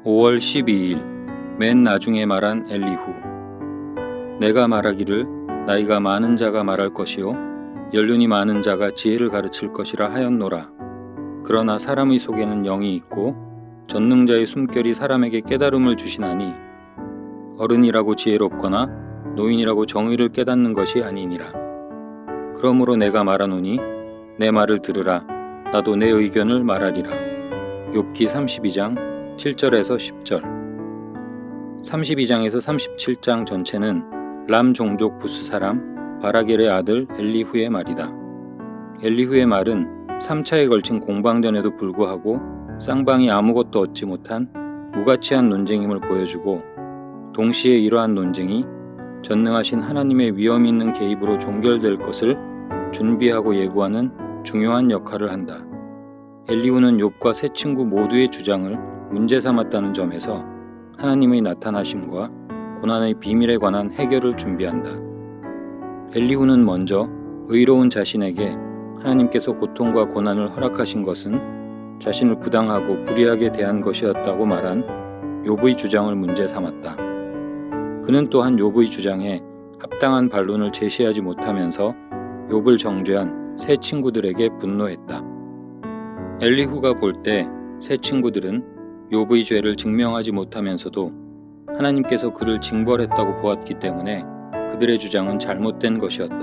5월 12일 맨 나중에 말한 엘리후. 내가 말하기를 나이가 많은 자가 말할 것이요 연륜이 많은 자가 지혜를 가르칠 것이라 하였노라. 그러나 사람의 속에는 영이 있고 전능자의 숨결이 사람에게 깨달음을 주시나니 어른이라고 지혜롭거나 노인이라고 정의를 깨닫는 것이 아니니라. 그러므로 내가 말하노니 내 말을 들으라. 나도 내 의견을 말하리라. 욥기 32장 7절에서 10절. 32장에서 37장 전체는 람 종족 부스 사람 바라겔의 아들 엘리후의 말이다. 엘리후의 말은 3차에 걸친 공방전에도 불구하고 쌍방이 아무것도 얻지 못한 무가치한 논쟁임을 보여주고, 동시에 이러한 논쟁이 전능하신 하나님의 위험 있는 개입으로 종결될 것을 준비하고 예고하는 중요한 역할을 한다. 엘리후는 욥과 세 친구 모두의 주장을 문제 삼았다는 점에서 하나님의 나타나심과 고난의 비밀에 관한 해결을 준비한다. 엘리후는 먼저 의로운 자신에게 하나님께서 고통과 고난을 허락하신 것은 자신을 부당하고 불의하게 대한 것이었다고 말한 욥의 주장을 문제 삼았다. 그는 또한 욥의 주장에 합당한 반론을 제시하지 못하면서 욥을 정죄한 세 친구들에게 분노했다. 엘리후가 볼 때 세 친구들은 욥의 죄를 증명하지 못하면서도 하나님께서 그를 징벌했다고 보았기 때문에 그들의 주장은 잘못된 것이었다.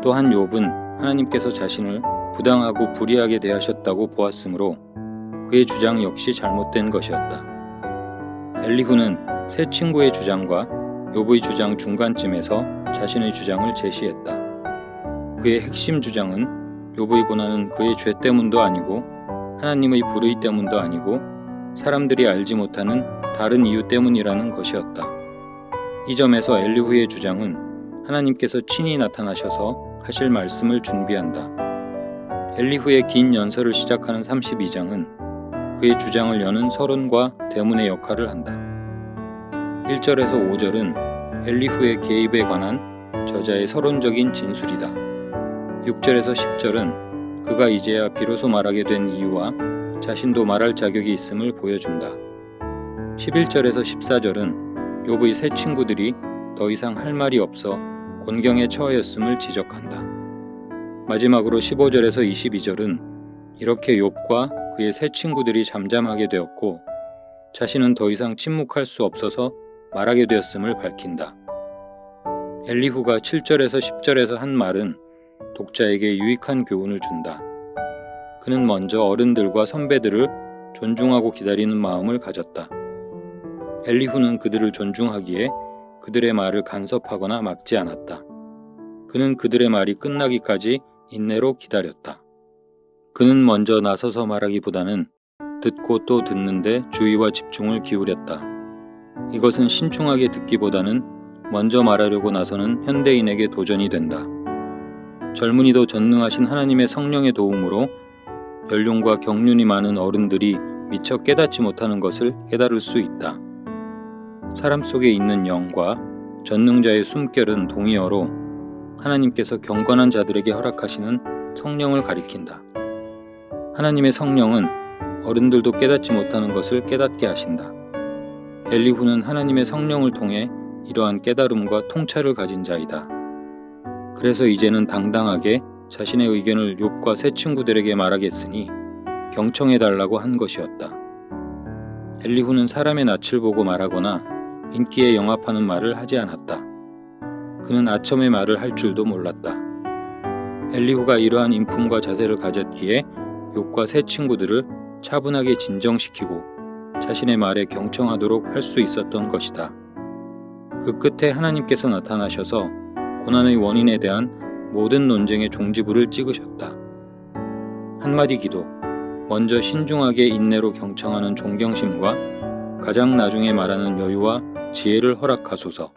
또한 욥은 하나님께서 자신을 부당하고 불의하게 대하셨다고 보았으므로 그의 주장 역시 잘못된 것이었다. 엘리후는 세 친구의 주장과 욥의 주장 중간쯤에서 자신의 주장을 제시했다. 그의 핵심 주장은 욥의 고난은 그의 죄 때문도 아니고 하나님의 불의 때문도 아니고 사람들이 알지 못하는 다른 이유 때문이라는 것이었다. 이 점에서 엘리후의 주장은 하나님께서 친히 나타나셔서 하실 말씀을 준비한다. 엘리후의 긴 연설을 시작하는 32장은 그의 주장을 여는 서론과 대문의 역할을 한다. 1절에서 5절은 엘리후의 개입에 관한 저자의 서론적인 진술이다. 6절에서 10절은 그가 이제야 비로소 말하게 된 이유와 자신도 말할 자격이 있음을 보여준다. 11절에서 14절은 욥의 세 친구들이 더 이상 할 말이 없어 곤경에 처하였음을 지적한다. 마지막으로 15절에서 22절은 이렇게 욥과 그의 세 친구들이 잠잠하게 되었고 자신은 더 이상 침묵할 수 없어서 말하게 되었음을 밝힌다. 엘리후가 7절에서 10절에서 한 말은 독자에게 유익한 교훈을 준다. 그는 먼저 어른들과 선배들을 존중하고 기다리는 마음을 가졌다. 엘리후는 그들을 존중하기에 그들의 말을 간섭하거나 막지 않았다. 그는 그들의 말이 끝나기까지 인내로 기다렸다. 그는 먼저 나서서 말하기보다는 듣고 또 듣는데 주의와 집중을 기울였다. 이것은 신중하게 듣기보다는 먼저 말하려고 나서는 현대인에게 도전이 된다. 젊은이도 전능하신 하나님의 성령의 도움으로 연륜과 경륜이 많은 어른들이 미처 깨닫지 못하는 것을 깨달을 수 있다. 사람 속에 있는 영과 전능자의 숨결은 동의어로 하나님께서 경건한 자들에게 허락하시는 성령을 가리킨다. 하나님의 성령은 어른들도 깨닫지 못하는 것을 깨닫게 하신다. 엘리후는 하나님의 성령을 통해 이러한 깨달음과 통찰을 가진 자이다. 그래서 이제는 당당하게 자신의 의견을 욥과 세 친구들에게 말하겠으니 경청해달라고 한 것이었다. 엘리후는 사람의 낯을 보고 말하거나 인기에 영합하는 말을 하지 않았다. 그는 아첨의 말을 할 줄도 몰랐다. 엘리후가 이러한 인품과 자세를 가졌기에 욥과 세 친구들을 차분하게 진정시키고 자신의 말에 경청하도록 할 수 있었던 것이다. 그 끝에 하나님께서 나타나셔서 고난의 원인에 대한 모든 논쟁의 종지부를 찍으셨다. 한마디 기도, 먼저 신중하게 인내로 경청하는 존경심과 가장 나중에 말하는 여유와 지혜를 허락하소서.